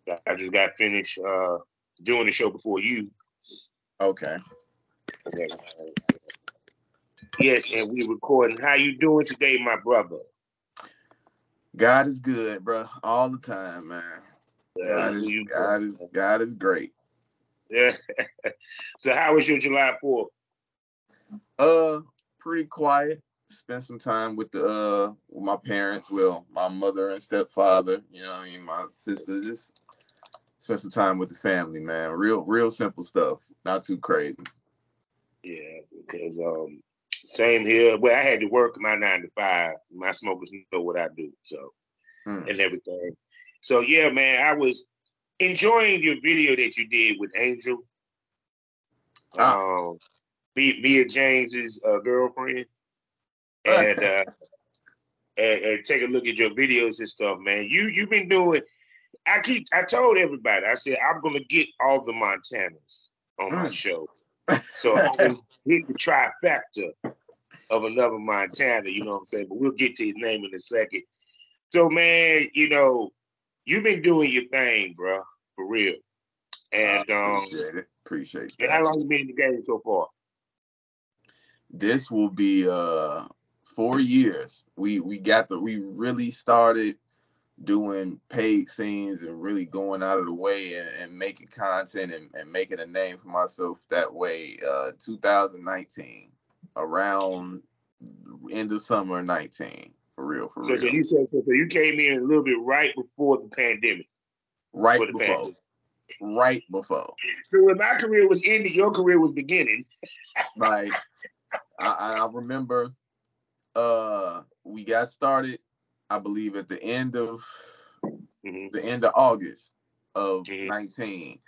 I just got finished doing the show before you. Okay. Yes, and we recording. How you doing today, my brother? God is good, bro. All the time, man. God is great. Yeah. So how was your July 4th? Pretty quiet. Spent some time with with my parents, well, my mother and stepfather, you know what I mean, my sister, just spent some time with the family, man. Real simple stuff. Not too crazy. Yeah, because same here. Well, I had to work my 9 to 5. My smokers know what I do, so and everything. So yeah, man, I was enjoying your video that you did with Angel, Mia James's girlfriend, and take a look at your videos and stuff, man. You've been doing. I told everybody. I said I'm gonna get all the Montanas on my show, so I can hit the trifecta of another Montana. You know what I'm saying? But we'll get to his name in a second. So, man, you know, you've been doing your thing, bro, for real. And appreciate that. How long you been in the game so far? This will be 4 years. We really started doing paid scenes and really going out of the way and making content and making a name for myself that way. 2019, around end of summer 19. For real. So you came in a little bit right before the pandemic. Right before. So when my career was ending, your career was beginning. Like I remember we got started, I believe, at the end of August of 19.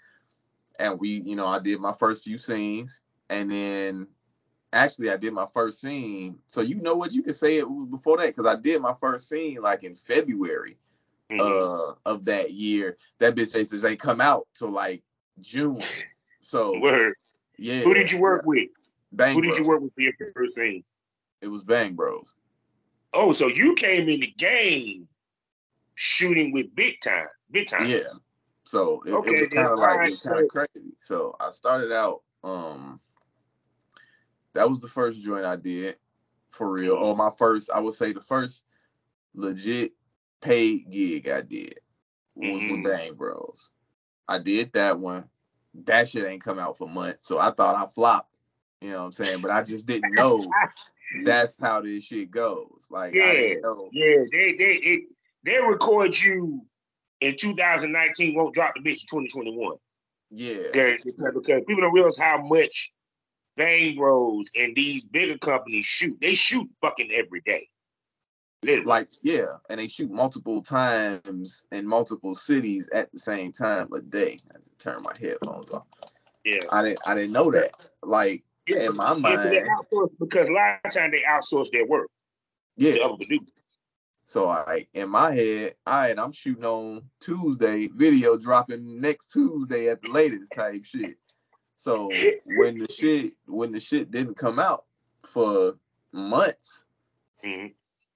And I did my first few scenes, and then actually I did my first scene. So you know what, you can say it was before that, because I did my first scene like in February of that year. That bitch says ain't come out till like June. So Word. Yeah. Who did you work with? Bang Who Bros. did you work with for your first scene? It was Bang Bros. Oh, so you came in the game shooting with big time. Yeah. So it was kind of like, it was kind of crazy. So I started out, that was the first joint I did for real. Or I would say the first legit paid gig I did was with Bang Bros. I did that one. That shit ain't come out for months. So I thought I flopped. You know what I'm saying? But I just didn't know that's how this shit goes. Like, I didn't know. Yeah, they record you in 2019, won't drop the bitch in 2021. Yeah. Because people don't realize how much Bang Bros and these bigger companies shoot. They shoot fucking every day. Literally. Like, yeah, and they shoot multiple times in multiple cities at the same time a day. I have to turn my headphones off. Yeah. I didn't know that. Like, in my mind, because a lot of times they outsource their work to other producers. So in my head, I'm shooting on Tuesday, video dropping next Tuesday at the latest type shit. So when the shit didn't come out for months, and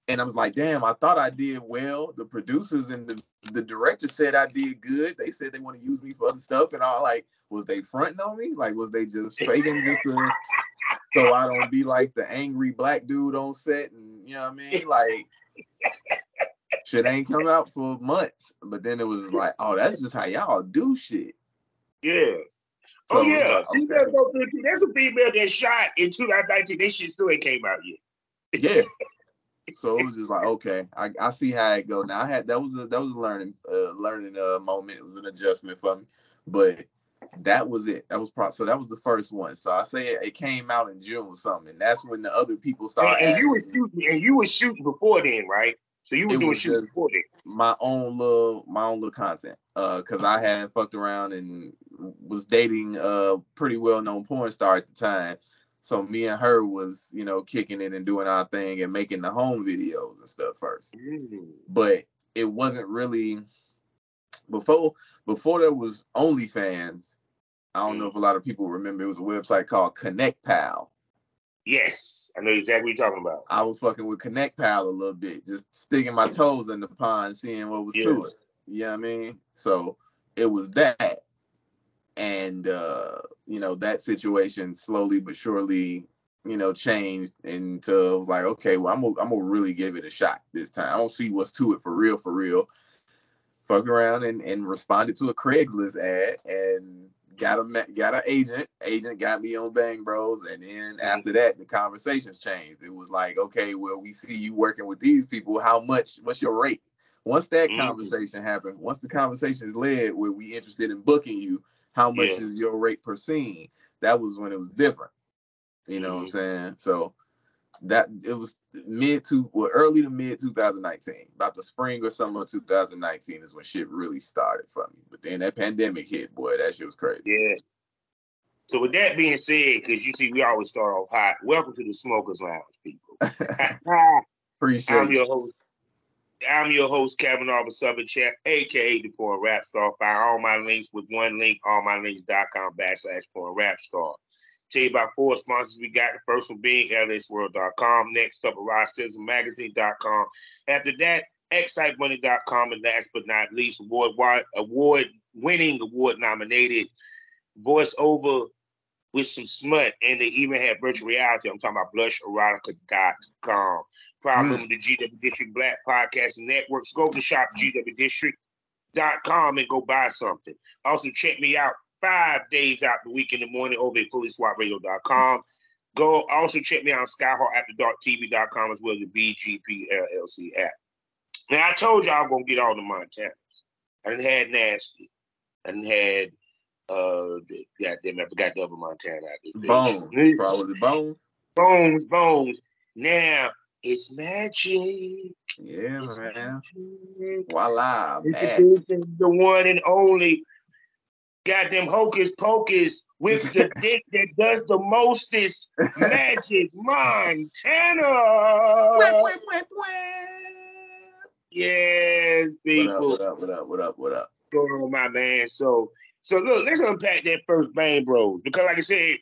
I was like, damn, I thought I did well. The producers and the director said I did good. They said they want to use me for other stuff, and I like, was they fronting on me? Like, was they just faking so I don't be like the angry black dude on set? And you know what I mean? Like, shit ain't come out for months. But then it was like, oh, that's just how y'all do shit. Yeah. So, yeah. Like, okay. There's a female that shot in 2019. That shit still ain't came out yet. Yeah. So it was just like, okay, I see how it go. Now that was a learning moment. It was an adjustment for me, but that was it. That was so that was the first one. So I say it came out in June or something, and that's when the other people started. And you were shooting before then, right? So you were doing shooting before then. My own little content, because I had fucked around and was dating a pretty well known porn star at the time. So me and her was, kicking it and doing our thing and making the home videos and stuff first. But it wasn't really before there was OnlyFans. I don't know if a lot of people remember. It was a website called Connect Pal. Yes, I know exactly what you're talking about. I was fucking with Connect Pal a little bit, just sticking my toes in the pond, seeing what was to it. You know what I mean? So it was that. And, that situation slowly but surely, changed into, like, okay, well, I'm gonna really give it a shot this time. I don't see what's to it for real, for real. Fucked around and responded to a Craigslist ad and got an agent. Agent got me on Bang Bros. And then after that, the conversations changed. It was like, okay, well, we see you working with these people. What's your rate? Once that conversation happened, once the conversation is led where we interested in booking you, how much is your rate per scene? That was when it was different. You know what I'm saying? So that it was early to mid 2019. About the spring or summer of 2019 is when shit really started for me. But then that pandemic hit, boy, that shit was crazy. Yeah. So with that being said, because you see, we always start off hot. Welcome to the Smokers Lounge, people. Appreciate you. I'm your host, Kevin Arbor Southern Chef, aka the Porn Rap Star. Find all my links with one link, allmylinks.com/porn-rap-star. Tell you about 4 sponsors we got. The first one being lsworld.com. Next up, ArrowCitizenMagazine.com. After that, excitemoney.com. And last but not least, award-winning, award-nominated voiceover with some smut. And they even have virtual reality. I'm talking about blusherotica.com. Proud member of the GW District Black Podcasting Networks. Go to the shop, gwdistrict.com, and go buy something. Also, check me out 5 days out the week in the morning over at fullyswapradio.com. Go also check me out on skyhawkafterdarktv.com as well as the BGP LLC app. Now, I told y'all I'm going to get all the Montanas. I done had Nasty. I done had, goddamn, I forgot the other Montana out this bitch. Bones. Probably Bones. Now, it's magic. Yeah, it's man. Magic. Voila, magic. The one and only goddamn hocus pocus with the dick that does the mostest, Majiiik Montana. Yes, people. What up? What's going on, my man? So look, let's unpack that first Bang Bros. Because like I said,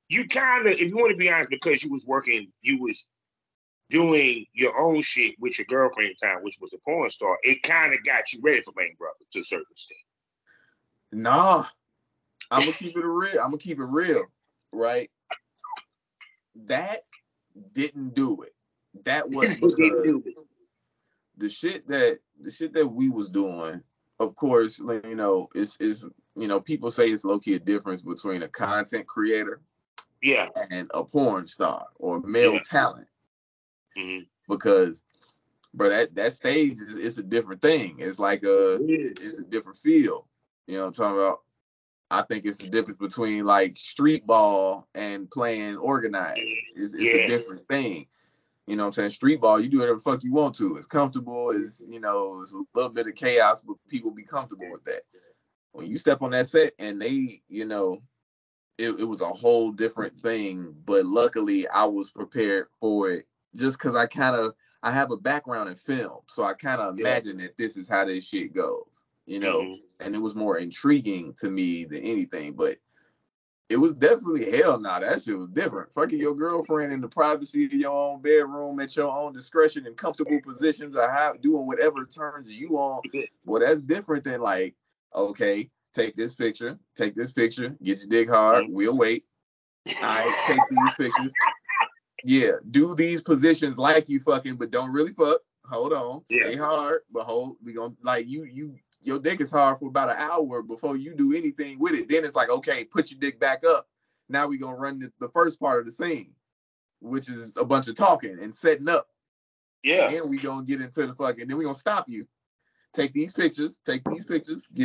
you kind of, if you want to be honest, because you was doing your own shit with your girlfriend at the time, which was a porn star, it kind of got you ready for Bang Brothers to a certain extent. Nah, I'm gonna keep it real, right? That didn't do it. That was because the shit that we was doing. Of course, it's people say it's low key a difference between a content creator, and a porn star or male talent. Because, bro, that stage is a different thing. It's like it's a different feel. You know what I'm talking about? I think it's the difference between like street ball and playing organized. It's a different thing. You know what I'm saying? Street ball, you do whatever the fuck you want to. It's comfortable. It's it's a little bit of chaos, but people be comfortable with that. When you step on that set and they, it was a whole different thing. But luckily, I was prepared for it. Just because I have a background in film, so I kind of imagine that this is how this shit goes, and it was more intriguing to me than anything. But it was definitely hell nah. That shit was different. Fucking your girlfriend in the privacy of your own bedroom at your own discretion in comfortable positions, or doing whatever turns you on. Well, that's different than like, okay, take this picture, get your dick hard. We'll wait. I take these pictures. Yeah, do these positions like you fucking, but don't really fuck. Hold on, stay hard, but we gonna like your dick is hard for about an hour before you do anything with it. Then it's like, okay, put your dick back up. Now we gonna run the first part of the scene, which is a bunch of talking and setting up. Yeah. Then we gonna get into the fucking. Then we gonna stop you. Take these pictures, get in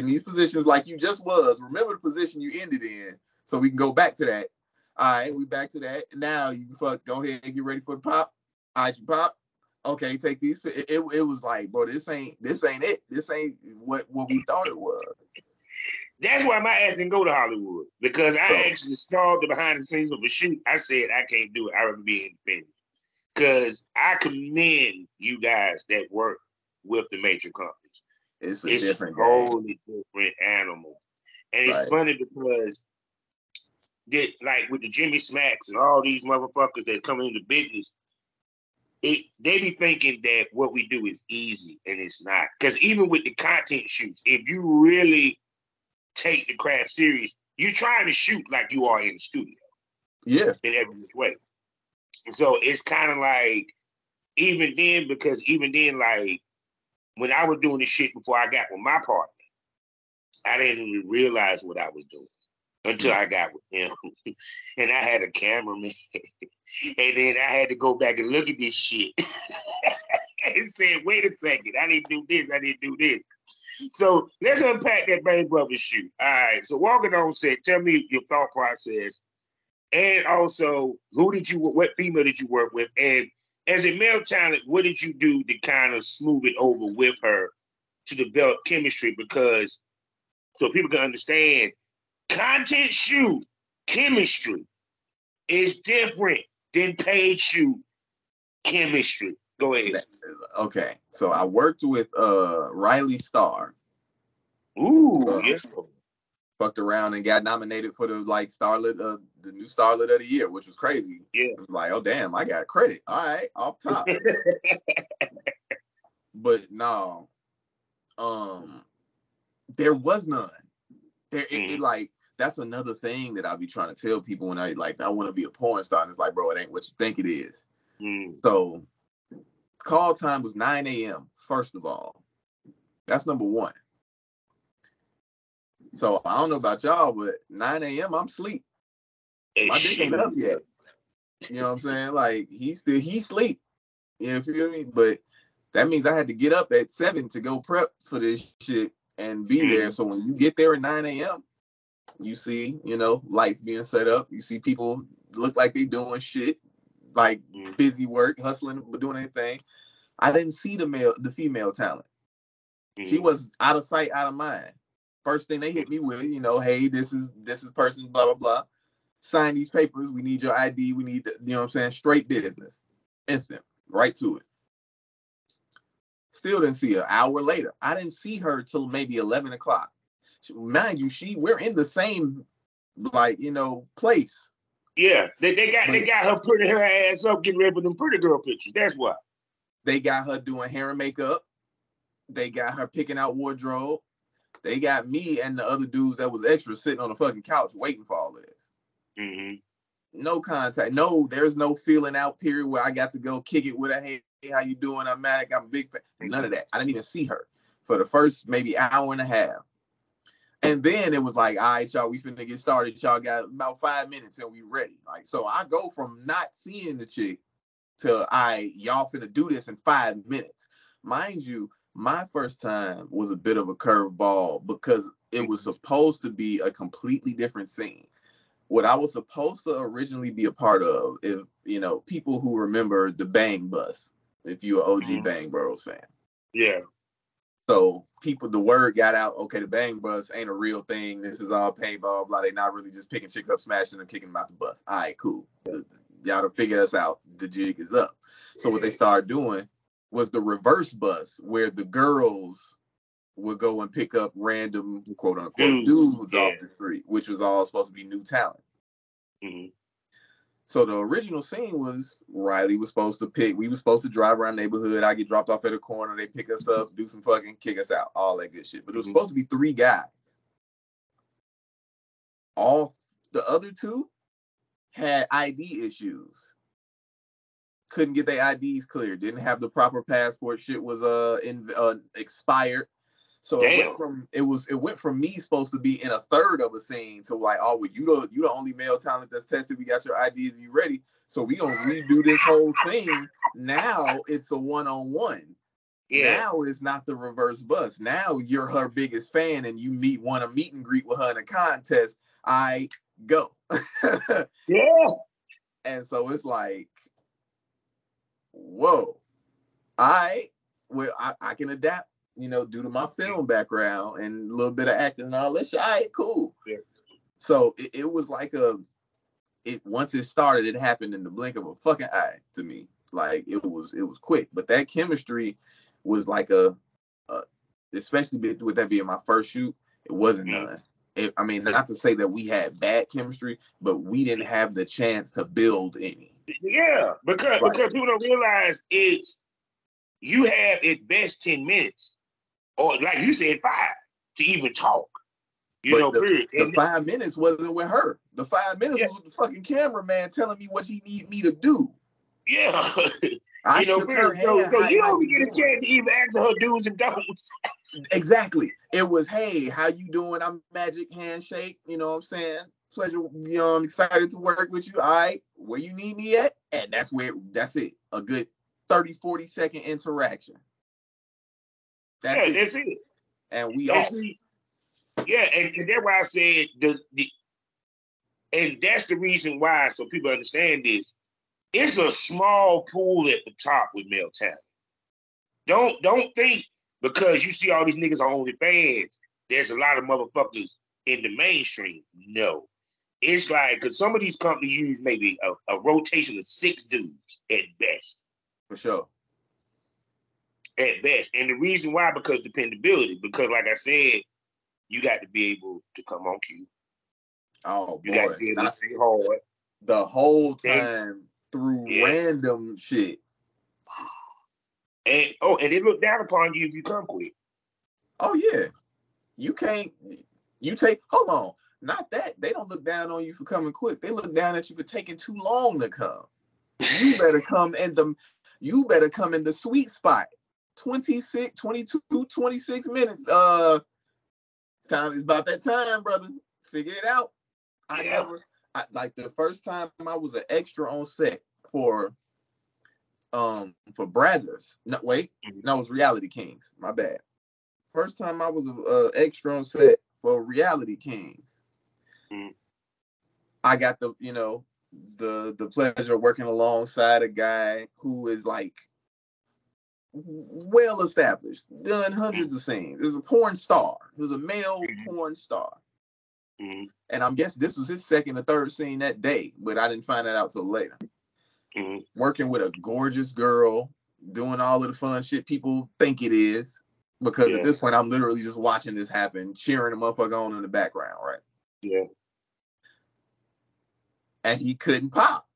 these positions like you just was. Remember the position you ended in, so we can go back to that. All right, we back to that. Now you go ahead and get ready for the pop. All right, you pop. Okay, take these. It was like, bro, this ain't it. This ain't what we thought it was. That's why my ass didn't go to Hollywood, because I actually saw the behind the scenes of a shoot. I said, I can't do it. I'd rather be independent. Because I commend you guys that work with the major companies. It's a different totally different animal. And it's funny because like with the Jimmy Smacks and all these motherfuckers that come into business, they be thinking that what we do is easy, and it's not. Because even with the content shoots, if you really take the craft serious. You're trying to shoot like you are in the studio. Yeah. In every which way. So it's kind of like, even then, like, when I was doing the shit before I got with my partner, I didn't even realize what I was doing until I got with him. And I had a cameraman. And then I had to go back and look at this shit and say, wait a second, I didn't do this. So let's unpack that Bang Brothers shoot. All right. So walking on set, tell me your thought process. And also, what female did you work with? And as a male talent, what did you do to kind of smooth it over with her to develop chemistry? Because so people can understand, content shoot chemistry is different than paid shoot chemistry. Go ahead. Okay, so I worked with Riley Starr. Ooh, yes. Fucked around and got nominated for the starlet, the new starlet of the year, which was crazy. Yeah, it was like, oh damn, I got credit. All right, off top. But no, there was none. It like, that's another thing that I'll be trying to tell people when I want to be a porn star, and it's like, bro, it ain't what you think it is. So call time was 9 a.m. First of all, that's number one. So I don't know about y'all, but 9 a.m. I'm asleep. My dick ain't up yet. You know what I'm saying? Like, he sleep. You feel me? But that means I had to get up at 7 to go prep for this shit and be there. So when you get there at 9 a.m., you see, lights being set up. You see people look like they doing shit, like busy work, hustling, but doing anything. I didn't see the female talent. She was out of sight, out of mind. First thing they hit me with, hey, this is person, blah, blah, blah. Sign these papers. We need your ID. We need, straight business. Instant. Right to it. Still didn't see her. An hour later. I didn't see her till maybe 11 o'clock. Mind you, we're in the same, place. Yeah. They got her putting her ass up, getting ready for them pretty girl pictures. That's why. They got her doing hair and makeup. They got her picking out wardrobe. They got me and the other dudes that was extra sitting on the fucking couch waiting for all of this. No contact. No, there's no feeling out period where I got to go kick it with her. Hey, how you doing? I'm Majiiik. I'm a big fan. None of that. I didn't even see her for the first maybe hour and a half. And then it was like, all right, y'all, we finna get started. Y'all got about 5 minutes and we ready. Like, so I go from not seeing the chick to y'all finna do this in 5 minutes. Mind you, my first time was a bit of a curveball because it was supposed to be a completely different scene. What I was supposed to originally be a part of, if people who remember the Bang Bus, if you're an OG Bang Bros fan. Yeah. So the word got out, okay, the Bang Bus ain't a real thing. This is all paintball, blah. They not really just picking chicks up, smashing them, kicking them out the bus. All right, cool. Y'all to figure us out. The jig is up. So what they started doing was the reverse bus, where the girls would go and pick up random, quote unquote, dudes off the street, which was all supposed to be new talent. So the original scene was Riley was supposed to pick. We were supposed to drive around the neighborhood. I get dropped off at a corner. They pick us up, do some fucking, kick us out, all that good shit. But it was supposed to be 3 guys. All the other 2 had ID issues. Couldn't get their IDs cleared. Didn't have the proper passport. Shit was expired. So it went from me supposed to be in a third of a scene to like, oh, well, you the only male talent that's tested. We got your IDs. You ready? So we gonna redo this whole thing. Now it's a one-on-one. Yeah. Now it's not the reverse bus. Now you're her biggest fan and you want a meet and greet with her in a contest. I go. Yeah. And so it's like, whoa. I can adapt, due to my film background and a little bit of acting and all that shit. All right, cool. Yeah. So it was like once it started, it happened in the blink of a fucking eye to me. Like it was quick. But that chemistry was like especially with that being my first shoot, it wasn't none. Not to say that we had bad chemistry, but we didn't have the chance to build any. Yeah, because people don't realize you have at best 10 minutes, or like you said, 5 to even talk. You But know, period. the And 5 minutes wasn't with her. The 5 minutes yeah, was with the fucking cameraman telling me what he need me to do. yeah. I You know, shook her period. hand. So Hi, you how don't you even get a doing? chance to even answer her do's and don'ts. Exactly. It was, hey, how you doing? I'm Majiiik handshake. You know what I'm saying? Pleasure. You know, I'm excited to work with you. All right, where you need me at? And that's it. A good 30, 40-second interaction. That's Yeah, it. that's it. And we And off. see, yeah, and that's why I said and that's the reason why, so people understand this. It's a small pool at the top with male talent. Don't think because you see all these niggas on OnlyFans, there's a lot of motherfuckers in the mainstream. No. It's like, because some of these companies use maybe a rotation of 6 dudes at best. For sure. At best. And the reason why, because dependability. Because like I said, you got to be able to come on cue. Oh, You got to boy. be able to stay hard. The whole And, time through yeah. random shit. And they look down upon you if you come quick. Oh, yeah. You can't, hold on. Not that. They don't look down on you for coming quick. They look down at you for taking too long to come. You better come in the sweet spot. 26, 22, 26 minutes. It's about that time, brother. Figure it out. Like the first time I was an extra on set for Brazzers. No, wait. No, it was Reality Kings. My bad. First time I was a extra on set for Reality Kings. I got the pleasure of working alongside a guy who is like well established, done hundreds of scenes. Is a porn star. He was a male porn star. And I'm guessing this was his second or third scene that day, but I didn't find that out till later. Working with a gorgeous girl, doing all of the fun shit people think it is. Because at this point, I'm literally just watching this happen, cheering the motherfucker on in the background, right? Yeah. And he couldn't pop.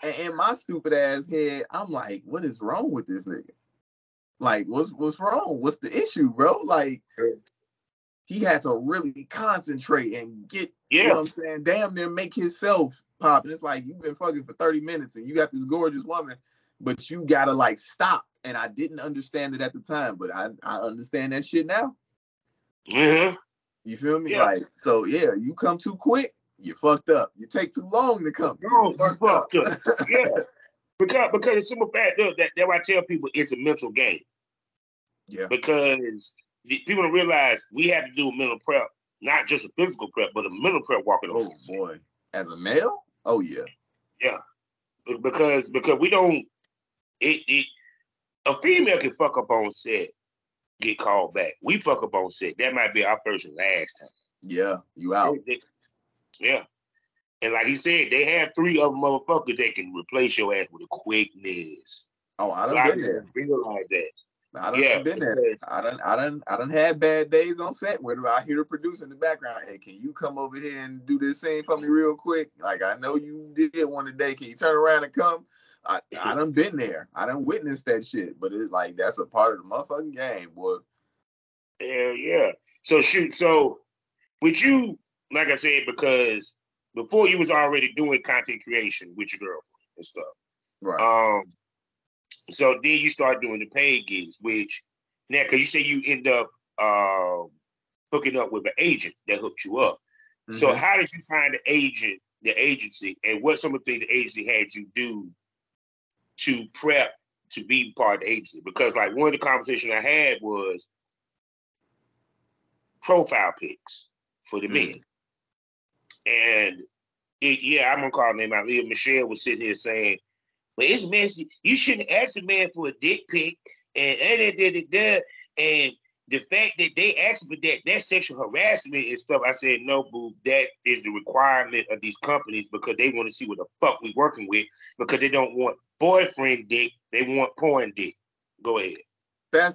And in my stupid ass head, I'm like, what is wrong with this nigga? Like, what's wrong? What's the issue, bro? Like, he had to really concentrate and get, you know what I'm saying, damn near make himself pop. And it's like, you've been fucking for 30 minutes and you got this gorgeous woman, but you gotta like stop. And I didn't understand it at the time, but I understand that shit now. You feel me? Yeah. Like, so yeah, you come too quick, you fucked up. You take too long to come. You fucked up. Yeah. Because the simple fact that why I tell people it's a mental game. Yeah. Because people don't realize we have to do a mental prep, not just a physical prep, but a mental prep walking on. Oh boy. As a male? Oh yeah. Yeah. Because we don't a female can fuck up on set, get called back. We fuck up on set. That might be our first and last time. Yeah, you out. Yeah. And like he said, they have 3 other motherfuckers that can replace your ass with a quickness. Oh, I done been there. Realize that. I done been there. I done had bad days on set where I hear the producer in the background. Hey, can you come over here and do this scene for me real quick? Like, I know you did one today. Can you turn around and come? I done been there. I done witnessed that shit. But it's like, that's a part of the motherfucking game, boy. Hell yeah. So shoot. So with you, like I said, because before you was already doing content creation with your girlfriend and stuff. Right. So then you start doing the paid gigs, which now, because you say you end up hooking up with an agent that hooked you up. So how did you find the agency, and what some of the things the agency had you do to prep to be part of the agency? Because like one of the conversations I had was profile pics for the men. And I'm gonna call her name out. Michelle was sitting here saying, well, it's messy. You shouldn't ask a man for a dick pic, and the fact that they asked for that's sexual harassment and stuff. I said, no, boo, that is the requirement of these companies because they want to see what the fuck we working with because they don't want boyfriend dick, they want porn dick. Go ahead. I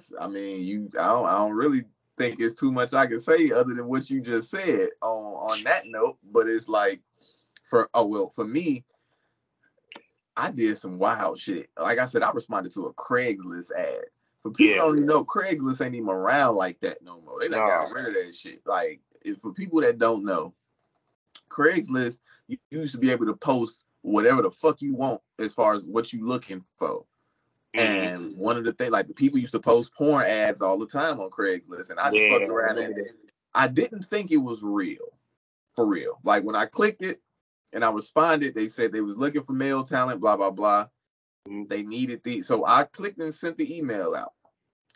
don't really think it's too much I can say other than what you just said on that note, but it's like for me, I did some wild shit. Like I said, I responded to a Craigslist ad For people Yeah. don't even know, Craigslist ain't even around like that no more. They done got No. rid of that shit. Like, for people that don't know, Craigslist, you used to be able to post whatever the fuck you want as far as what you looking for. And one of the things, like, the people used to post porn ads all the time on Craigslist, and I just fucked around and I didn't think it was real, for real. Like, when I clicked it and I responded, they said they was looking for male talent, blah, blah, blah. They needed so I clicked and sent the email out,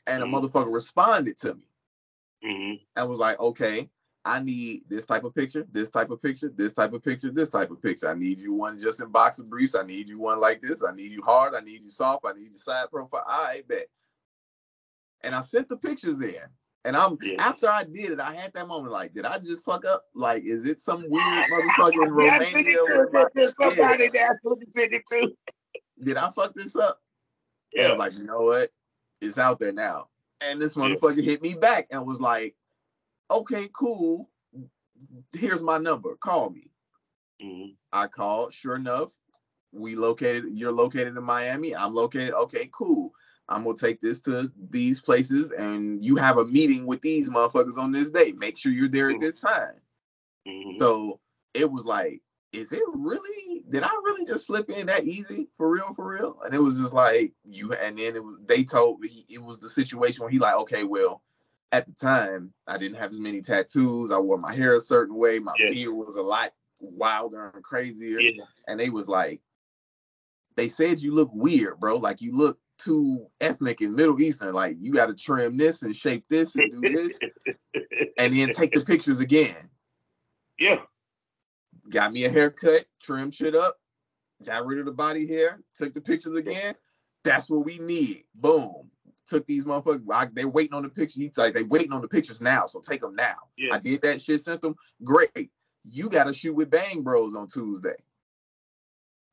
and a motherfucker responded to me and was like, okay, I need this type of picture, this type of picture, this type of picture, this type of picture. I need you one just in boxer briefs. I need you one like this. I need you hard. I need you soft. I need you side profile. I bet. And I sent the pictures in. And after I did it, I had that moment like, did I just fuck up? Like, is it some weird motherfucker in Romania? Somebody that's what you sent it to. Did I fuck this up? Yeah. And I was like, you know what? It's out there now. And this motherfucker hit me back and was like, okay, cool. Here's my number. Call me. I called. Sure enough, you're located in Miami. I'm located. Okay, cool. I'm going to take this to these places, and you have a meeting with these motherfuckers on this day. Make sure you're there at this time. So it was like, is it really, did I really just slip in that easy? For real, for real? And it was just like, and then they told me, it was the situation where he like, okay, well, at the time, I didn't have as many tattoos. I wore my hair a certain way. My beard was a lot wilder and crazier. And they was like, they said you look weird, bro. Like, you look too ethnic and Middle Eastern. Like, you got to trim this and shape this and do this. And then take the pictures again. Yeah. Got me a haircut, trim shit up, got rid of the body hair, took the pictures again. That's what we need. Boom. Took these motherfuckers. They're waiting on the picture. He's like, they waiting on the pictures now, so take them now. I did that shit, sent them. Great. You got to shoot with Bang Bros on Tuesday.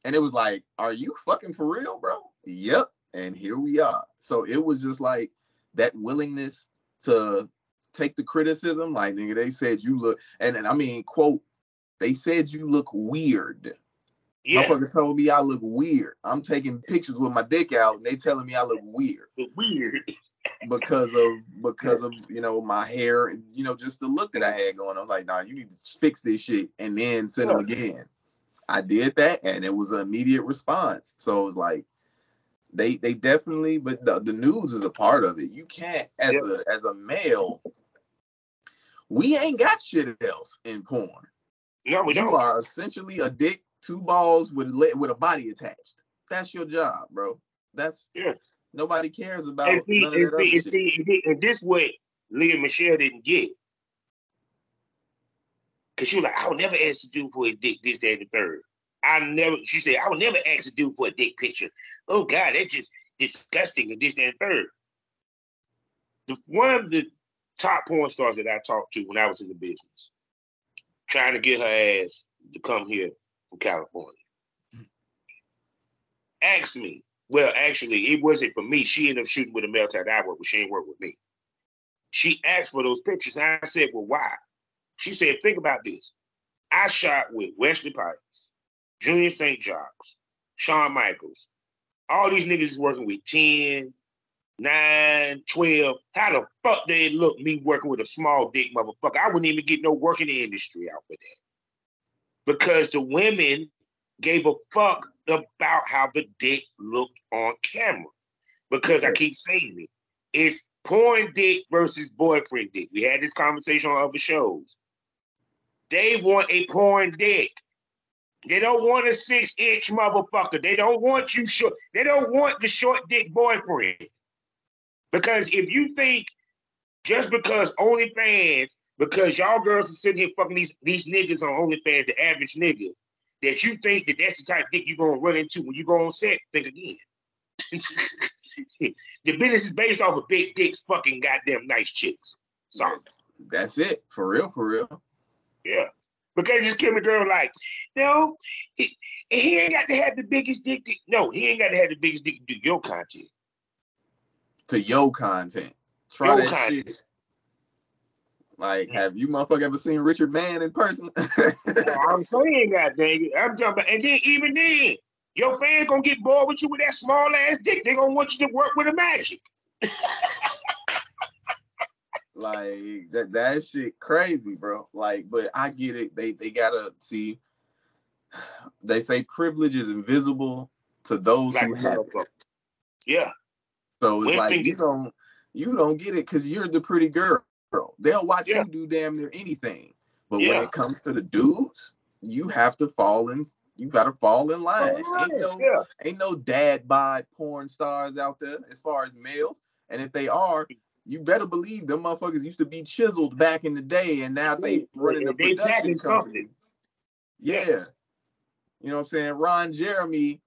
And it was like, are you fucking for real, bro? Yep. And here we are. So it was just like that willingness to take the criticism. Like, nigga, they said you look, and I mean, quote, they said you look weird. Motherfucker told me I look weird. I'm taking pictures with my dick out, and they telling me I look weird. because of you know, my hair and, you know, just the look that I had going on. Like, nah, you need to fix this shit and then send them again. I did that, and it was an immediate response. So it was like, they definitely, but the news is a part of it. You can't, as a male, we ain't got shit else in porn. No, we don't. You are essentially a dick, two balls with a body attached. That's your job, bro. That's nobody cares about none of that other shit. And this what Leah Michelle didn't get. Cause she was like, I would never ask a dude for his dick, this, that, and the third. She said, I would never ask a dude for a dick picture. Oh God, that's just disgusting, and this, that, and third. One of the top porn stars that I talked to when I was in the business, trying to get her ass to come here from California, asked me, well, actually, it wasn't for me. She ended up shooting with a male tag I work with. She didn't work with me. She asked for those pictures, and I said, well, why? She said, think about this. I shot with Wesley Pipes, Junior St. Jacques, Shawn Michaels. All these niggas is working with 10, 9, 12. How the fuck they look me working with a small dick motherfucker? I wouldn't even get no work in the industry out for that. Because the women gave a fuck about how the dick looked on camera. Because I keep saying it. It's porn dick versus boyfriend dick. We had this conversation on other shows. They want a porn dick. They don't want a 6-inch motherfucker. They don't want you short. They don't want the short dick boyfriend. Because if you think just because OnlyFans, because y'all girls are sitting here fucking these niggas on OnlyFans, the average nigga, that you think that that's the type of dick you're going to run into when you go on set, think again. The business is based off of big dicks fucking goddamn nice chicks. Sorry. That's it. For real, for real. Yeah. Because just kill a girl like, no, he ain't got to have the biggest dick. No, he ain't got to have the biggest dick to do your content. To your content. Try your that content. Shit. Like, have you motherfucker ever seen Richard Mann in person? I'm saying that, dang it. I'm jumping. And then, even then, your fans gonna get bored with you with that small ass dick. They gonna want you to work with a Majiiek. Like that shit crazy, bro. Like, but I get it. They gotta see. They say privilege is invisible to those Like who a have it. motherfucker. Yeah. So it's Women like think you don't get it because you're the pretty girl. They'll watch yeah, you do damn near anything. But when yeah. it comes to the dudes, you have to fall in. You gotta fall in line. Yeah. Ain't no dad bod porn stars out there as far as males. And if they are, you better believe them motherfuckers used to be chiseled back in the day, and now they running a They production packing something. company. Yeah. Yeah, you know what I'm saying. Ron Jeremy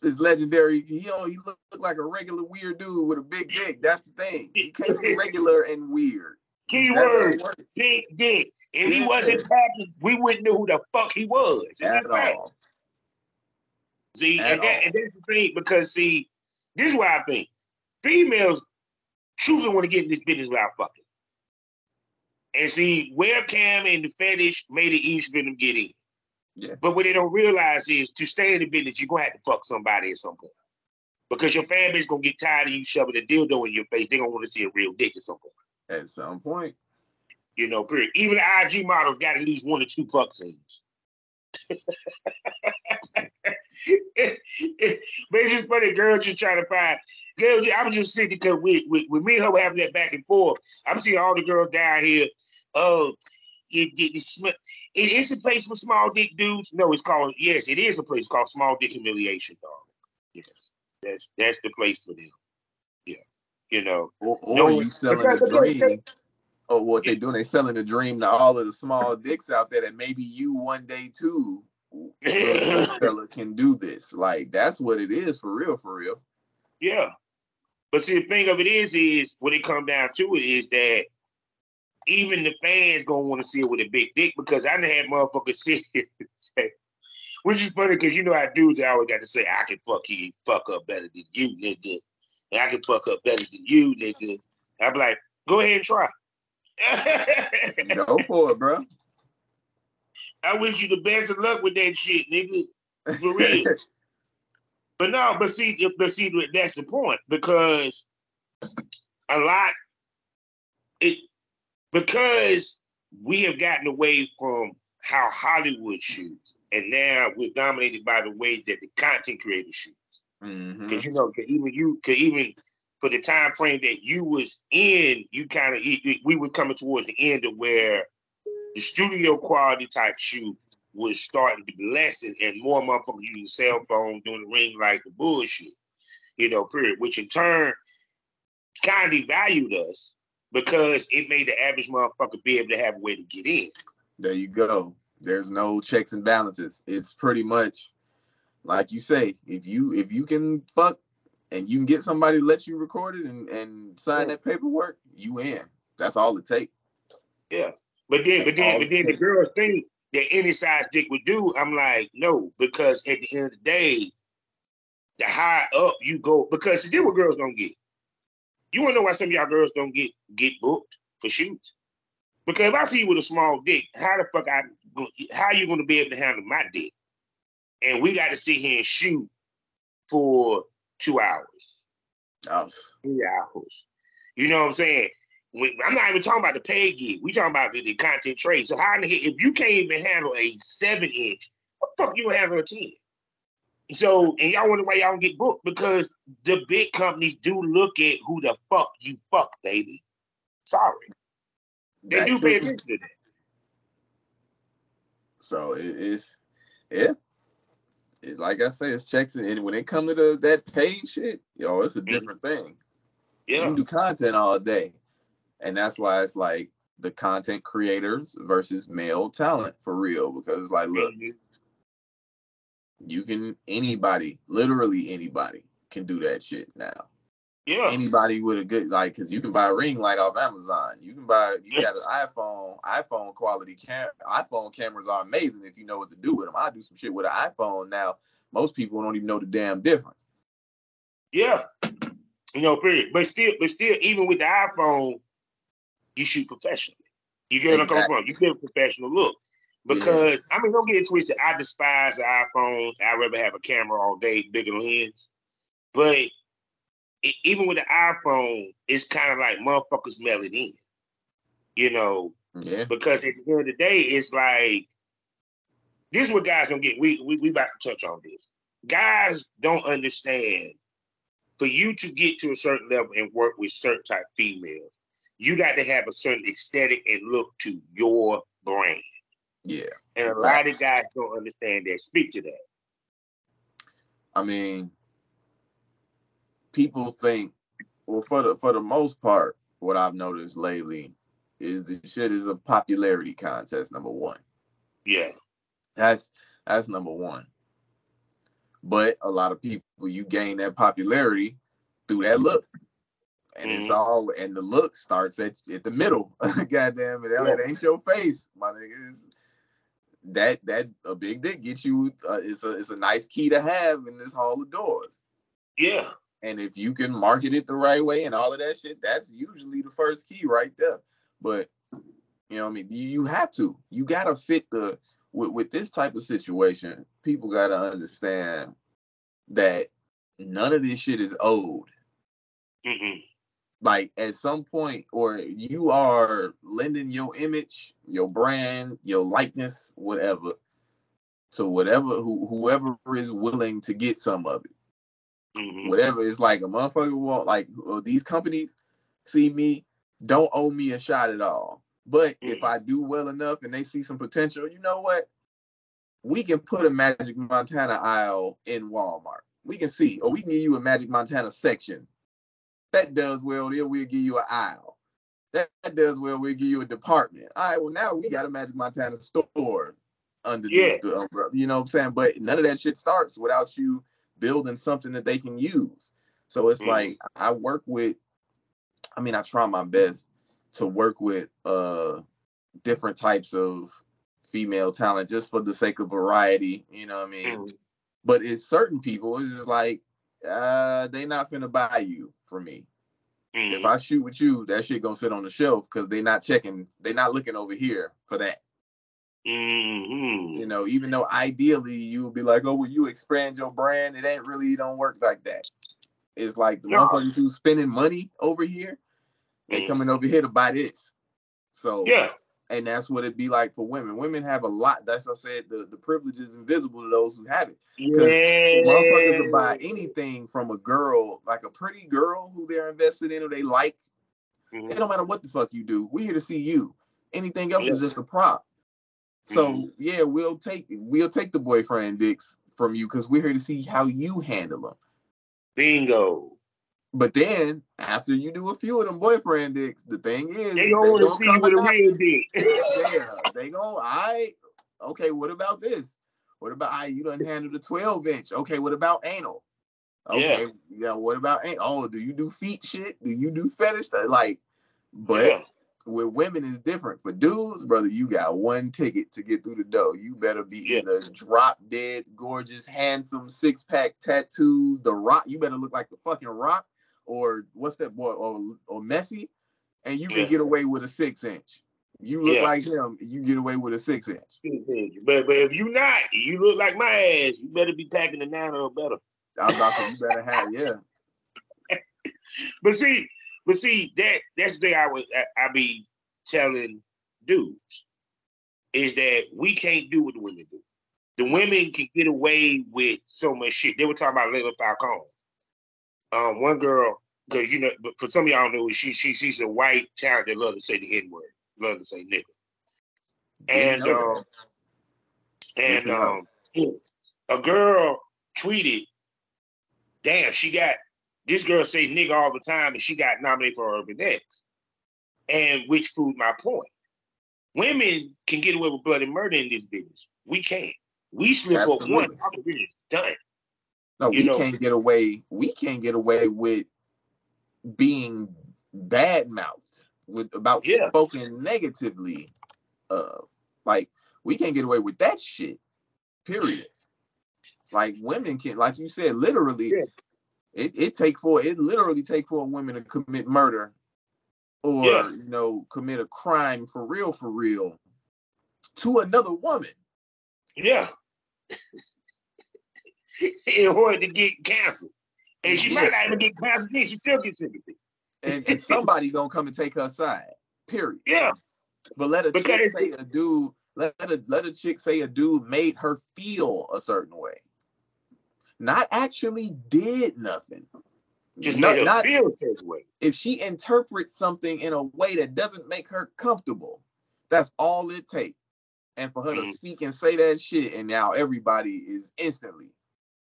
is legendary. He look like a regular weird dude with a big dick. That's the thing. He can't be regular and weird. That don't Keyword, work. big dick. If he Yeah, wasn't packing, we wouldn't know who the fuck he was. It's at just that. all. See, At all. and that's the thing, because see, this is why I think females truly want to get in this business without fucking. And see, webcam and the fetish made it easy for them to get in. Yeah. But what they don't realize is to stay in the business, you're gonna have to fuck somebody at some point. Because your fan base gonna get tired of you shoving a dildo in your face. They're gonna want to see a real dick at some point. At some point. You know, period. Even the IG models got at least 1 or 2 fuck scenes. But it's just funny, girls just trying to find. Girl, I'm just sitting because with me and her having that back and forth. I'm seeing all the girls down here. Oh, it's a place for small dick dudes. No, it's called, yes, it is a place called Small Dick Humiliation, dog. Yes, that's the place for them. Yeah, you know. Or No, you selling the dream. Or what they doing, they selling the dream to all of the small dicks out there that maybe you one day too, little fella, can do this. Like, that's what it is for real, for real. Yeah. But see, the thing of it is when it comes down to it is that even the fans gonna want to see it with a big dick, because I done had motherfuckers say, which is funny because you know how dudes always got to say, I can fuck up better than you, nigga. And I can fuck up better than you, nigga. I'm like, go ahead and try. Go for it, bro. I wish you the best of luck with that shit, nigga. For real. But see, that's the point, because a lot because we have gotten away from how Hollywood shoots, and now we're dominated by the way that the content creators shoot. Because you know, even for the time frame that you was in, you kind of we were coming towards the end of where the studio quality type shoot was starting to be lessened, and more motherfuckers using cell phone, doing the ring light, the bullshit, you know, period. Which in turn kind of devalued us, because it made the average motherfucker be able to have a way to get in. There you go. There's no checks and balances. It's pretty much like you say, if you can fuck and you can get somebody to let you record it and sign that paperwork, you in. That's all it takes. Yeah. But then the girls think that any size dick would do. I'm like, no, because at the end of the day, the higher up you go, because see, this what girls don't get. You wanna know why some of y'all girls don't get booked for shoots? Because if I see you with a small dick, how are you gonna be able to handle my dick? And we got to sit here and shoot for 2 hours. 3 hours. You know what I'm saying? I'm not even talking about the paid gig. We talking about the content trade. So how if you can't even handle a 7-inch, what the fuck you handle a 10? So, and y'all wonder why y'all don't get booked, because the big companies do look at who the fuck you fuck, baby. Sorry. They do pay attention to that. So it's like I say, it's checks, and when it comes to that paid shit, yo, it's a different thing. Yeah. You can do content all day. And that's why it's like the content creators versus male talent for real. Because like, look, you can, literally anybody can do that shit now. Yeah. Anybody with a good, like, because you can buy a ring light off Amazon. You got an iPhone quality iPhone cameras are amazing if you know what to do with them. I do some shit with an iPhone now. Most people don't even know the damn difference. Yeah. You know, period. But still, even with the iPhone, you shoot professionally. You get what I'm coming from? You get a professional look. Because, I mean, don't get it twisted. I despise the iPhone. I'd rather have a camera all day, bigger lens. But even with the iPhone, it's kind of like motherfuckers mail it in, you know, Yeah. because at the end of the day, it's like, this is what guys don't get. We about to touch on this. Guys don't understand. For you to get to a certain level and work with certain type females, you got to have a certain aesthetic and look to your brand. Yeah. And a lot of guys don't understand that. Speak to that. I mean, people think, well, for the most part, what I've noticed lately is the shit is a popularity contest, number one. Yeah. That's number one. But a lot of people, you gain that popularity through that look. And it's all, and the look starts at the middle. Goddamn it, it ain't your face, my nigga. That a big dick gets you. It's a nice key to have in this hall of doors. Yeah. And if you can market it the right way and all of that shit, that's usually the first key right there. But you know what I mean? You have to. You gotta fit with this type of situation. People gotta understand that none of this shit is owed. Mm-mm. Like at some point, or you are lending your image, your brand, your likeness, whatever, to whoever is willing to get some of it. Mm-hmm. Whatever, it's like a motherfucker want, like these companies see me, don't owe me a shot at all. But if I do well enough and they see some potential, you know what? We can put a Majiiek Montana aisle in Walmart. We can see, or we can give you a Majiiek Montana section. That does well, then we'll give you an aisle. That does well, we'll give you a department. All right, well, now we got a Majiiek Montana store underneath the umbrella. You know what I'm saying? But none of that shit starts without you building something that they can use. So it's like I try my best to work with different types of female talent just for the sake of variety, you know what I mean? But it's certain people, it's just like they not finna buy you for me. If I shoot with you, that shit gonna sit on the shelf because they not looking over here for that. You know, even though ideally you would be like, oh, well, you expand your brand, it ain't really don't work like that. It's like the motherfuckers who's spending money over here, they coming over here to buy this. So and that's what it'd be like for women. Women have a lot. That's what I said. The privilege is invisible to those who have it. Because motherfuckers will buy anything from a girl, like a pretty girl who they're invested in or they like. It don't matter what the fuck you do. We're here to see you. Anything else is just a prop. So yeah, we'll take the boyfriend dicks from you because we're here to see how you handle them. Bingo. But then after you do a few of them boyfriend dicks, the thing is they gonna see you with a real dick. They go, all right, okay, what about this? What about you done handle the 12-inch? Okay, what about anal? Okay, yeah, what about anal? Oh, do you do feet shit? Do you do fetish stuff? Like, but with women is different. For dudes, brother, you got one ticket to get through the door. You better be either drop dead, gorgeous, handsome, 6-pack tattoos, the Rock. You better look like the fucking Rock, or what's that boy, or Messi, and you can get away with a 6-inch. You look like him, you get away with a 6-inch. But if you not, you look like my ass. You better be packing a 9 or better. I'm about to. You better have But see, that's the thing I be telling dudes is that we can't do what the women do. The women can get away with so much shit. They were talking about Layla Falcone. One girl, because you know, for some of y'all know, she's a white child that love to say the N-word, love to say nigga. And a girl tweeted, damn, this girl say nigga all the time and she got nominated for Urban X. And which proved my point. Women can get away with bloody murder in this business. We can't. We slip up one, our career is done. No, can't get away. We can't get away with being bad mouthed about spoken negatively. Like we can't get away with that shit. Period. Like women can, like you said, literally, it literally take for a woman to commit murder or commit a crime for real to another woman. Yeah. In order to get canceled. And she might not even get sympathy. She still gets sympathy. And somebody gonna come and take her side. Period. Yeah. But let a chick say a dude. Let a chick say a dude made her feel a certain way. Not actually did nothing. Just made her feel a certain way. If she interprets something in a way that doesn't make her comfortable, that's all it takes. And for her to speak and say that shit, and now everybody is instantly.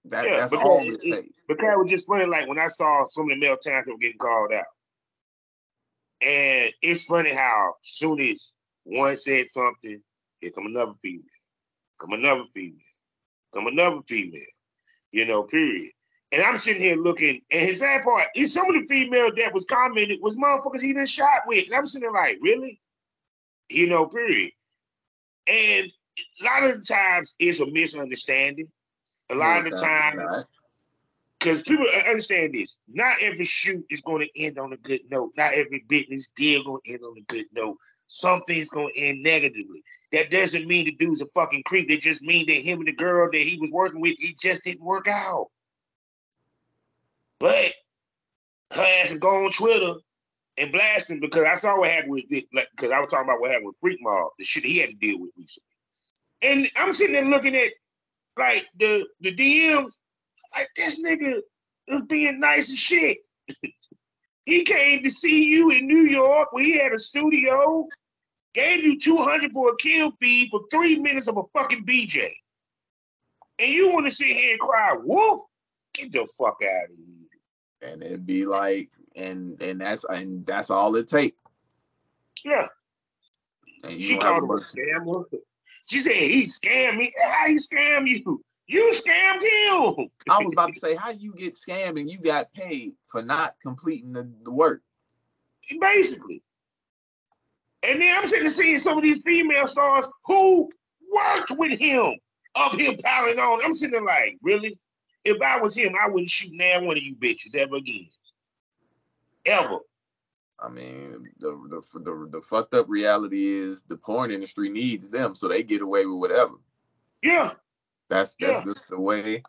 That's all it takes. Because it was just funny, like when I saw some of the male talents that were getting called out. And it's funny how soon as one said something, here come another female. Come another female. Come another female. You know, period. And I'm sitting here looking, and his sad part is some of the females that was commented was motherfuckers he done shot with. And I'm sitting there like, really? You know, period. And a lot of the times it's a misunderstanding. A lot of the time, because people understand this, not every shoot is going to end on a good note. Not every business deal going to end on a good note. Something's going to end negatively. That doesn't mean the dude's a fucking creep. It just means that him and the girl that he was working with, it just didn't work out. But her ass can go on Twitter and blast him because I saw what happened with it. Like, because I was talking about what happened with Freak Mob, the shit he had to deal with recently. And I'm sitting there looking at like the DMs, like this nigga was being nice as shit. He came to see you in New York where he had a studio, gave you $200 for a kill fee for 3 minutes of a fucking BJ. And you want to sit here and cry, wolf? Get the fuck out of here. And it'd be like, and that's all it takes. Yeah. And she called him a scammer. She said he scammed me. How he scam you? You scammed him. I was about to say, how you get scammed and you got paid for not completing the work? Basically. And then I'm sitting there seeing some of these female stars who worked with him up here piling on. I'm sitting there like, really? If I was him, I wouldn't shoot now one of you bitches ever again. Ever. I mean, the fucked up reality is the porn industry needs them, so they get away with whatever. Yeah. That's just the way.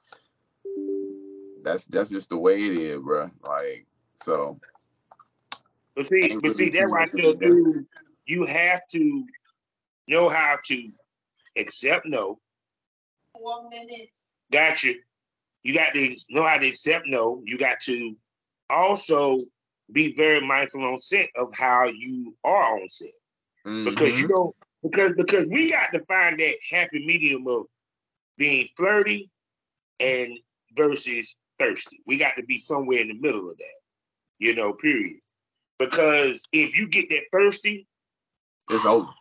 That's just the way it is, bro. Like, so. But see, that's why I tell you, you have to know how to accept no. 4 minutes. Got you. You got to know how to accept no. You got to also be very mindful on set of how you are on set. Because you know, because we got to find that happy medium of being flirty and versus thirsty. We got to be somewhere in the middle of that, you know, period. Because if you get that thirsty, it's over.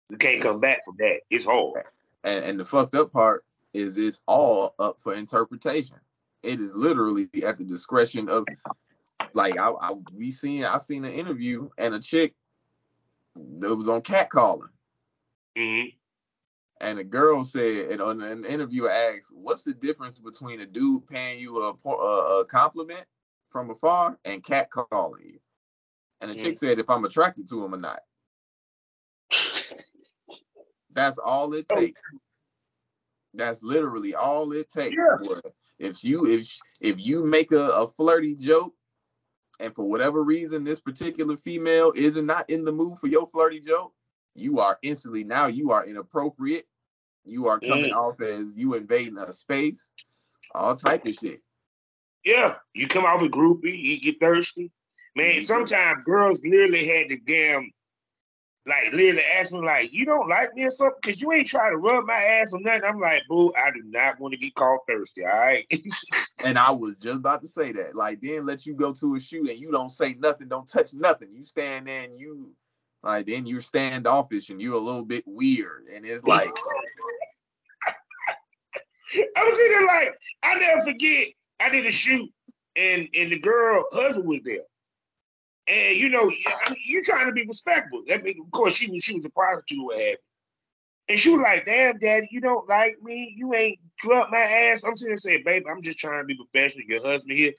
You can't come back from that. It's hard. And the fucked up part is it's all up for interpretation. It is literally at the discretion of, like, I seen an interview and a chick that was on catcalling. Mm-hmm. And the girl said, and on an interview asked, what's the difference between a dude paying you a compliment from afar and catcalling you? And the chick said, if I'm attracted to him or not. That's all it takes. That's literally all it takes. Yeah. If you make a flirty joke, and for whatever reason this particular female is not in the mood for your flirty joke, you are instantly, now you are inappropriate. You are coming off as you invading her space, all type of shit. Yeah, you come off a groupie, you get thirsty. Man, sometimes girls literally had to literally ask me, like, you don't like me or something? Because you ain't trying to rub my ass or nothing. I'm like, boo, I do not want to get called thirsty, all right? And I was just about to say that. Like, then let you go to a shoot and you don't say nothing, don't touch nothing. You stand there and you, like, then you're standoffish and you're a little bit weird. And it's like... I was sitting there like, I never forget, I did a shoot and the girl husband was there. And, you know, you're trying to be respectful. I mean, of course, she was a prostitute or what have you. And she was like, damn, daddy, you don't like me? You ain't drugged my ass? I'm sitting there saying, babe, I'm just trying to be professional. Your husband here,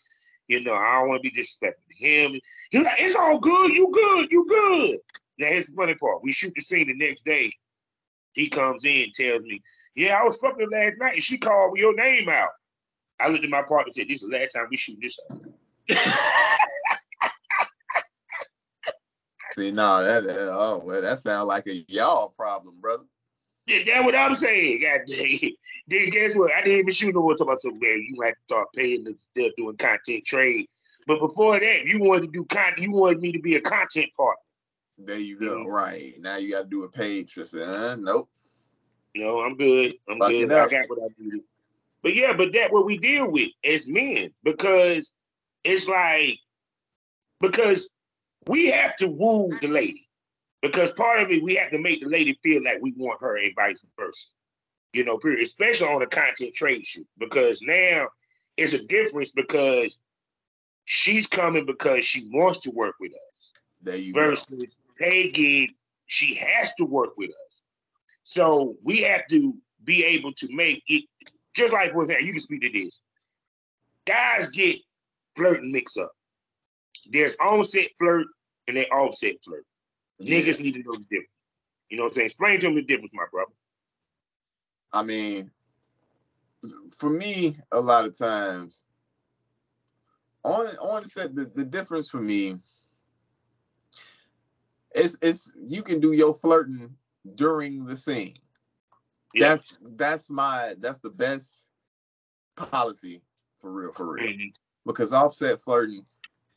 you know, I don't want to be disrespectful to him. He was like, it's all good. You good. You good. Now, here's the funny part. We shoot the scene the next day. He comes in, tells me, Yeah, I was fucking last night, and she called your name out. I looked at my partner and said, "This is the last time we shoot this up." See, no, that sounds like a y'all problem, brother. Yeah, that's what I'm saying. God dang. Then guess what? I didn't even shoot no more. Talking about some man, you had to start paying the stuff doing content trade. But before that, you wanted to do content. You wanted me to be a content partner. There you go. Right now, you got to do a page for nope. No, I'm good. I'm Fuck good. I got what I needed. But yeah, but that's what we deal with as men because it's like because we have to woo the lady because part of it we have to make the lady feel like we want her and vice versa. You know, period. Especially on a content trade shoot because now it's a difference because she's coming because she wants to work with us. There you versus pay gig, she has to work with us. So we have to be able to make it just like for example, you can speak to this. Guys get flirt and mix up. There's on-set flirt and there's offset flirt. Yeah. Niggas need to know the difference. You know what I'm saying? Explain to them the difference, my brother. I mean, for me, a lot of times on set, the difference for me is you can do your flirting during the scene. Yeah. That's the best policy for real. Mm-hmm. Because offset flirting,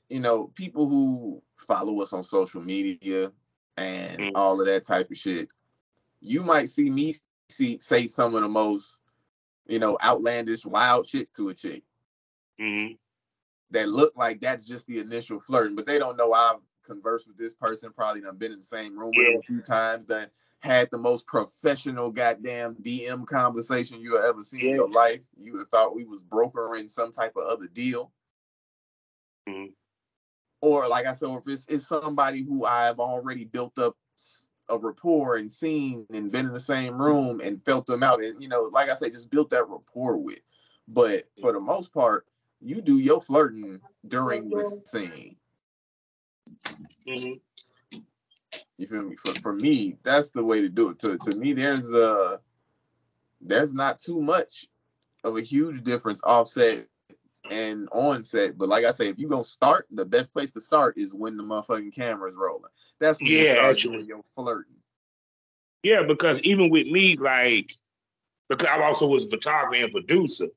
you know, people who follow us on social media and all of that type of shit, you might see me say some of the most, you know, outlandish, wild shit to a chick. Mm-hmm. That look like that's just the initial flirting, but they don't know I've conversed with this person, probably done been in the same room with them a few times, that had the most professional goddamn DM conversation you ever seen in your life. You would have thought we was brokering some type of other deal. Mm-hmm. Or like I said, if it's somebody who I've already built up a rapport and seen and been in the same room and felt them out and, you know, like I said, just built that rapport with. But for the most part, you do your flirting during the scene. Mm-hmm. You feel me? For me, that's the way to do it. To me, there's not too much of a huge difference offset and onset. But like I say, if you're gonna start, the best place to start is when the motherfucking camera's rolling. That's when you start doing your flirting. Yeah, because even with me, like, because I also was a photographer and producer.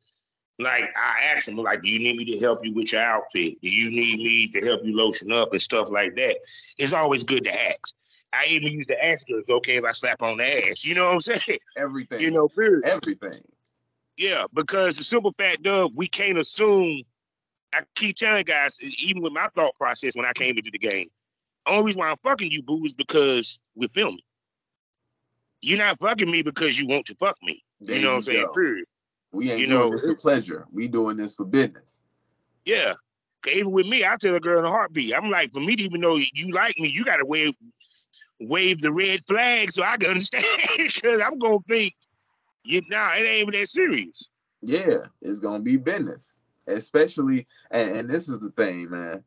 Like, I asked him, like, do you need me to help you with your outfit? Do you need me to help you lotion up and stuff like that? It's always good to ask. I even used to ask her, it's okay if I slap on the ass. You know what I'm saying? Everything. You know, period. Everything. Yeah, because the simple fact of, we can't assume, I keep telling guys, even with my thought process when I came into the game, only reason why I'm fucking you, boo, is because we're filming. You're not fucking me because you want to fuck me. You know what I'm saying? Period. We ain't doing this for pleasure. We doing this for business. Yeah. Even with me, I tell a girl in a heartbeat. I'm like, for me to even know you like me, you got to wave the red flag so I can understand. Because I'm going to think, it ain't even that serious. Yeah, it's going to be business. Especially, and this is the thing, man.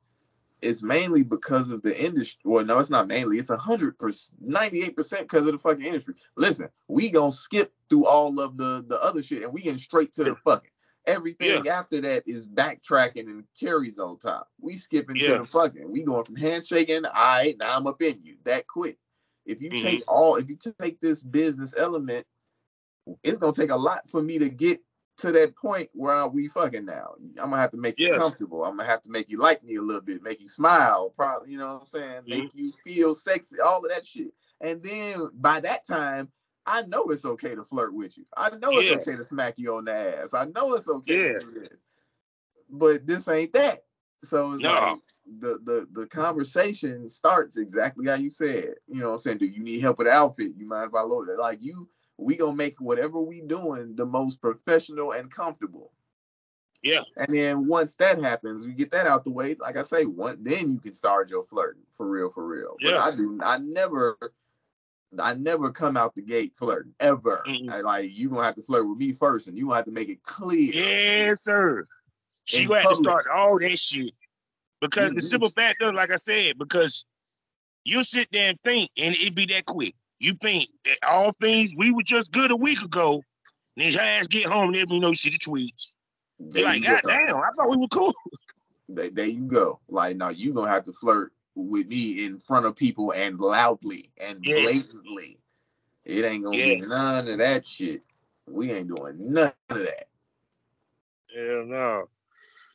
It's mainly because of the industry. Well, no, it's not mainly. It's 100%, 98% because of the fucking industry. Listen, we gonna skip through all of the other shit and we getting straight to the fucking. Everything after that is backtracking and cherries on top. We skipping to the fucking. We going from handshaking. All right, now I'm up in you that quick. If you take this business element, it's gonna take a lot for me to get to that point where we fucking now. I'm gonna have to make you comfortable. I'm gonna have to make you like me a little bit, make you smile, probably, you know what I'm saying? Make you feel sexy, all of that shit. And then by that time, I know it's okay to flirt with you. I know it's okay to smack you on the ass. I know it's okay to do this. But this ain't that. So it's like the conversation starts exactly how you said. You know what I'm saying? Do you need help with the outfit? You mind if I load it? Like we gonna make whatever we doing the most professional and comfortable. Yeah. And then once that happens, we get that out the way. Like I say, then you can start your flirting for real. Yeah. But I never come out the gate flirting ever. Like you gonna have to flirt with me first, and you gonna have to make it clear. Yes, sir. She gonna have to start all that shit because the simple fact is, like I said, because you sit there and think, and it be that quick. You think that all things we were just good a week ago, Then her ass get home and then you know see the tweets. There You're like, you God go. damn, I thought we were cool. There you go. Like, now you gonna have to flirt with me in front of people and loudly and blatantly. It ain't gonna be none of that shit. We ain't doing none of that. Hell no.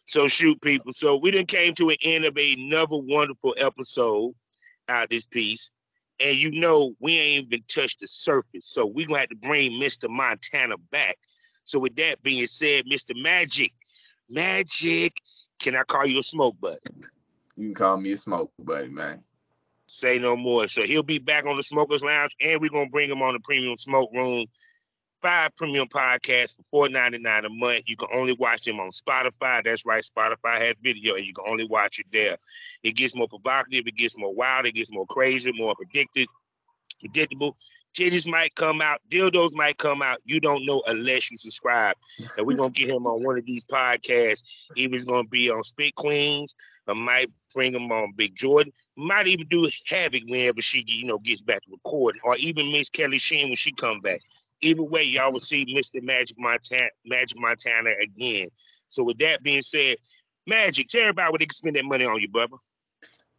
So shoot, people. So we done came to an end of another wonderful episode out of this piece. And you know, we ain't even touched the surface. So we're gonna have to bring Mr. Montana back. So with that being said, Mr. Majiiik, can I call you a smoke buddy? You can call me a smoke buddy, man. Say no more. So he'll be back on the Smokers Lounge, and we're gonna bring him on the Premium Smoke Room. 5 premium podcasts for $4.99 a month. You can only watch them on Spotify. That's right, Spotify has video, and you can only watch it there. It gets more provocative, it gets more wild, it gets more crazy, more predictable. Titties might come out, dildos might come out. You don't know unless you subscribe. And we're gonna get him on one of these podcasts. Either it's gonna be on Spit Queens, I might bring him on Big Jordan, might even do Havoc whenever she gets back to recording, or even Miss Kelly Sheen when she come back. Either way, y'all will see Mr. Majiiik Montana again. So with that being said, Majiiik, tell everybody what they can spend that money on you, brother.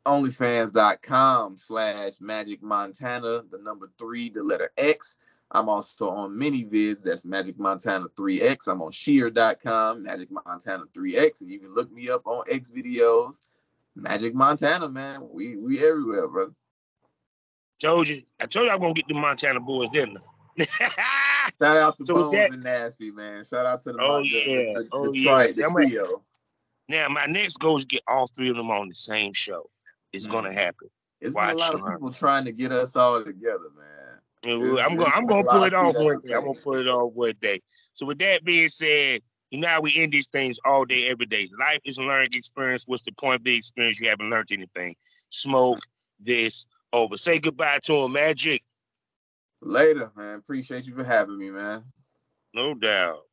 OnlyFans.com/Majiiik Montana, the number 3, the letter X. I'm also on ManyVids. That's Majiiik Montana 3X. I'm on Sheer.com, Majiiik Montana 3X. And you can look me up on X videos. Majiiik Montana, man. We everywhere, brother. I told you I was gonna get the Montana boys, didn't I? Shout out to Bones and Nasty, man. Shout out to the trio. Now my next goal is to get all 3 of them on the same show. It's gonna happen. It's been a lot of people trying to get us all together, man. I'm gonna pull it off one day. I'm gonna pull it off one day. So with that being said, you know how we end these things all day, every day. Life is a learning experience. What's the point of the experience? You haven't learned anything. Smoke this over. Say goodbye to him, Majiiik. Later, man. Appreciate you for having me, man. No doubt.